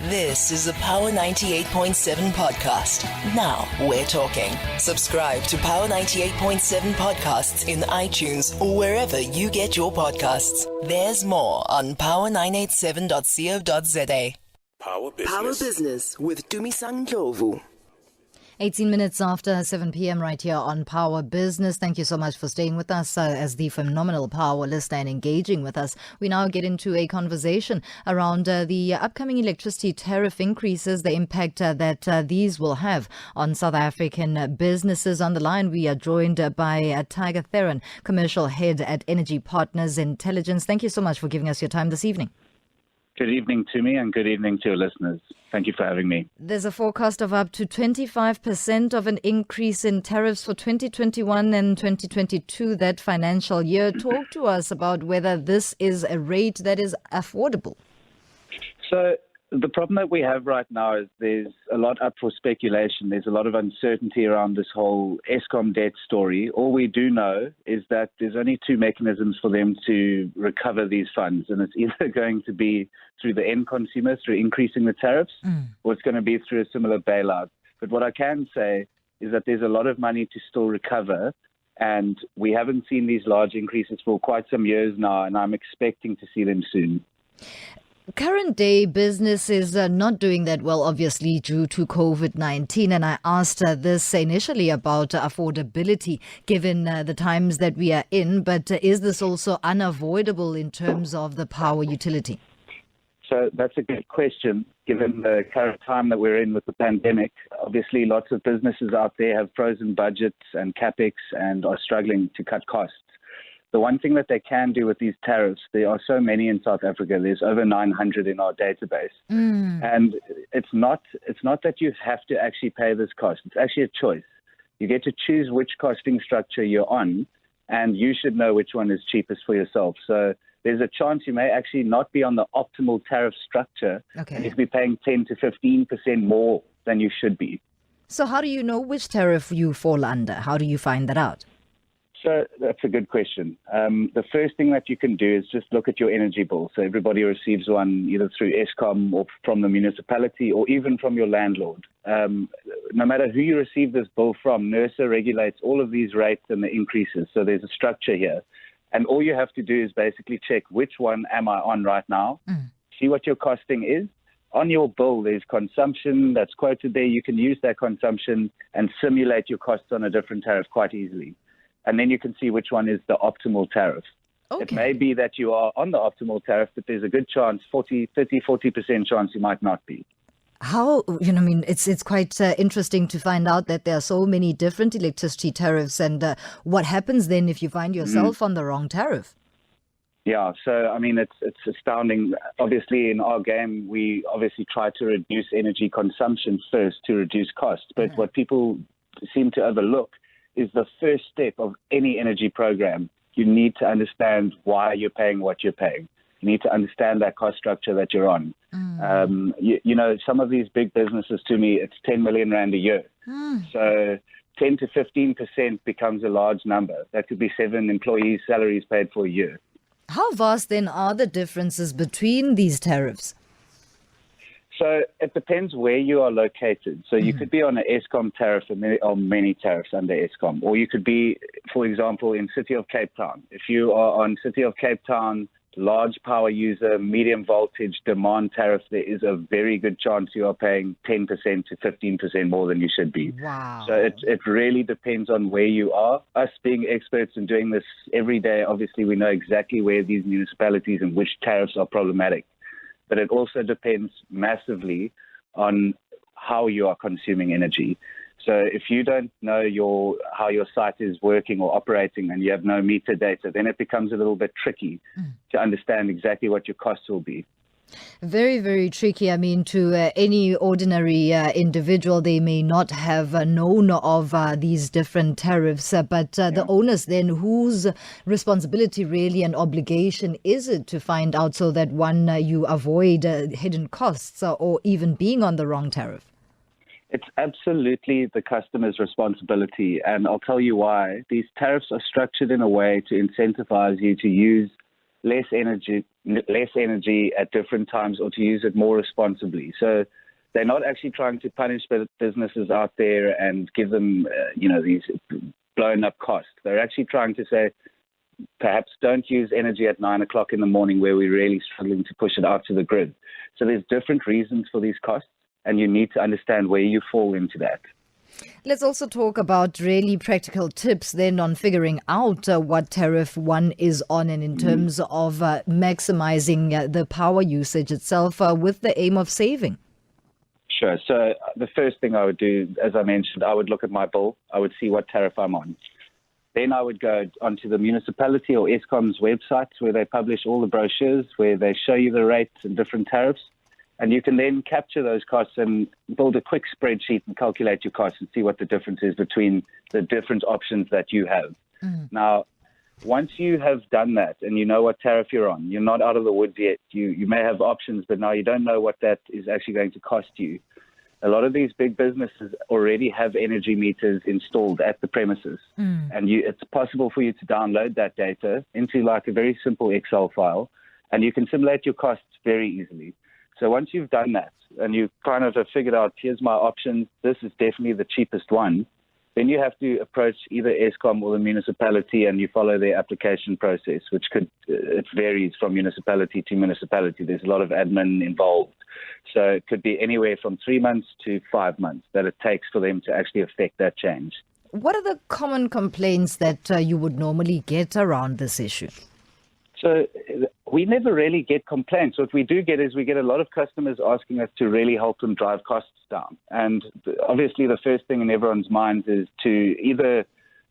This is a Power 98.7 podcast. Now we're talking. Subscribe to Power 98.7 podcasts in iTunes or wherever you get your podcasts. There's more on power987.co.za. Power Business. Power Business with Dumisang Ndlovu. 18 minutes after 7 p.m. right here on Power Business. Thank you so much for staying with us as the phenomenal Power listener and engaging with us. We now get into a conversation around the upcoming electricity tariff increases, the impact that these will have on South African businesses. On the line, we are joined by Tiger Theron, Commercial Head at Energy Partners Intelligence. Thank you so much for giving us your time this evening. Good evening to me and good evening to your listeners. Thank you for having me. There's a forecast of up to 25% of an increase in tariffs for 2021 and 2022, that financial year. Talk to us about whether this is a rate that is affordable. So the problem that we have right now is there's a lot up for speculation. There's a lot of uncertainty around this whole Eskom debt story. All we do know is that there's only two mechanisms for them to recover these funds, and it's either going to be through the end consumer, through increasing the tariffs, or it's going to be through a similar bailout. But what I can say is that there's a lot of money to still recover, and we haven't seen these large increases for quite some years now, and I'm expecting to see them soon. Current day business is not doing that well, obviously, due to COVID-19. And I asked this initially about affordability, given the times that we are in. But is this also unavoidable in terms of the power utility? So that's a good question, given the current time that we're in with the pandemic. Obviously, lots of businesses out there have frozen budgets and capex and are struggling to cut costs. The one thing that they can do with these tariffs, there are so many in South Africa. There's over 900 in our database. And it's not that you have to actually pay this cost. It's actually a choice. You get to choose which costing structure you're on, and you should know which one is cheapest for yourself. So there's a chance you may actually not be on the optimal tariff structure. Okay. And you could be paying 10 to 15% more than you should be. So how do you know which tariff you fall under? How do you find that out? So that's a good question. The first thing that you can do is just look at your energy bill. So everybody receives one either through Eskom or from the municipality or even from your landlord. No matter who you receive this bill from, NERSA regulates all of these rates and the increases. So there's a structure here. And all you have to do is basically check which one am I on right now, see what your costing is. On your bill, there's consumption that's quoted there. You can use that consumption and simulate your costs on a different tariff quite easily. And then you can see which one is the optimal tariff. Okay. It may be that you are on the optimal tariff, but there's a good chance, 40% chance you might not be. How, it's quite interesting to find out that there are so many different electricity tariffs. And what happens then if you find yourself on the wrong tariff? Yeah, so, it's astounding. Obviously, in our game, we obviously try to reduce energy consumption first to reduce costs. But what people seem to overlook is the first step of any energy program. You need to understand why you're paying what you're paying. You need to understand that cost structure that you're on. Some of these big businesses, to me, it's 10 million rand a year. So 10 to 15% becomes a large number. That could be 7 employees' salaries paid for a year. How vast then are the differences between these tariffs? So it depends where you are located. So you could be on an Eskom tariff, and there are many tariffs under Eskom. Or you could be, for example, in City of Cape Town. If you are on City of Cape Town, large power user, medium voltage, demand tariff, there is a very good chance you are paying 10% to 15% more than you should be. Wow. So it really depends on where you are. Us being experts and doing this every day, obviously we know exactly where these municipalities and which tariffs are problematic. But it also depends massively on how you are consuming energy. So if you don't know how your site is working or operating and you have no meter data, then it becomes a little bit tricky to understand exactly what your costs will be. Very, very tricky. To any ordinary individual, they may not have known of these different tariffs, but the owners then, whose responsibility really and obligation is it to find out so that you avoid hidden costs or even being on the wrong tariff? It's absolutely the customer's responsibility, and I'll tell you why. These tariffs are structured in a way to incentivize you to use less energy at different times, or to use it more responsibly. So they're not actually trying to punish businesses out there and give them, these blown up costs. They're actually trying to say, perhaps don't use energy at 9 o'clock in the morning where we're really struggling to push it out to the grid. So there's different reasons for these costs, and you need to understand where you fall into that. Let's also talk about really practical tips then on figuring out what tariff one is on, and in terms of maximizing the power usage itself with the aim of saving. Sure. So the first thing I would do, as I mentioned, I would look at my bill. I would see what tariff I'm on. Then I would go onto the municipality or Eskom's websites where they publish all the brochures where they show you the rates and different tariffs. And you can then capture those costs and build a quick spreadsheet and calculate your costs and see what the difference is between the different options that you have. Now, once you have done that and you know what tariff you're on, you're not out of the woods yet. You may have options, but now you don't know what that is actually going to cost you. A lot of these big businesses already have energy meters installed at the premises. And it's possible for you to download that data into like a very simple Excel file, and you can simulate your costs very easily. So once you've done that and you kind of have figured out, here's my options, this is definitely the cheapest one, then you have to approach either Eskom or the municipality, and you follow their application process, which it varies from municipality to municipality. There's a lot of admin involved. So it could be anywhere from 3 months to 5 months that it takes for them to actually affect that change. What are the common complaints that you would normally get around this issue? So we never really get complaints. What we do get is we get a lot of customers asking us to really help them drive costs down. And obviously the first thing in everyone's minds is to either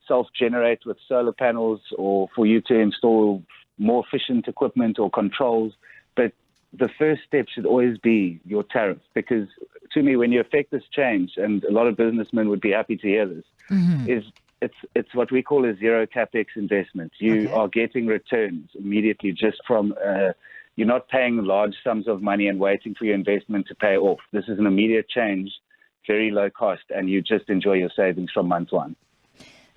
self-generate with solar panels or for you to install more efficient equipment or controls. But the first step should always be your tariff, because to me, when you affect this change, and a lot of businessmen would be happy to hear this, is it's what we call a zero capex investment. You are getting returns immediately just from, you're not paying large sums of money and waiting for your investment to pay off. This is an immediate change, very low cost, and you just enjoy your savings from month one.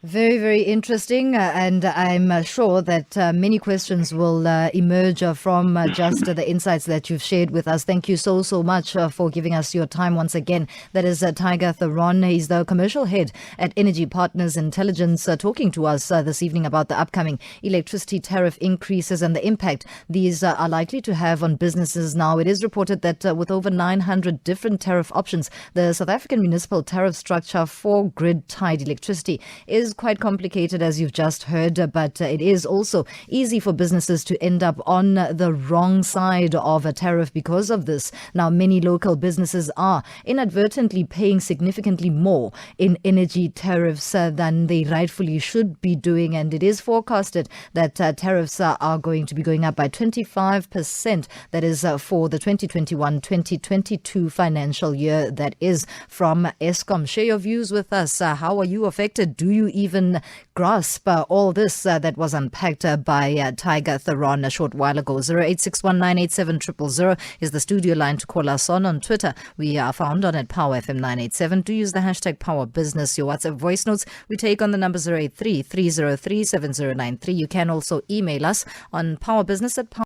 Very, very interesting. And I'm sure that many questions will emerge from just the insights that you've shared with us. Thank you so much for giving us your time once again. That is Tiger Theron. He's the commercial head at Energy Partners Intelligence, talking to us this evening about the upcoming electricity tariff increases and the impact these are likely to have on businesses. Now, it is reported that with over 900 different tariff options, the South African municipal tariff structure for grid-tied electricity is quite complicated, as you've just heard, but it is also easy for businesses to end up on the wrong side of a tariff because of this. Now, many local businesses are inadvertently paying significantly more in energy tariffs than they rightfully should be doing, and it is forecasted that tariffs are going to be going up by 25%. That is for the 2021-2022 financial year. That is from Eskom. Share your views with us. How are you affected? Do you even grasp all this that was unpacked by Tiger Theron a short while ago? 0861987000 is the studio line to call us on Twitter. We are found on at PowerFM987. Do use the hashtag PowerBusiness. Your WhatsApp voice notes we take on the number 083-303-7093. You can also email us on powerbusiness@power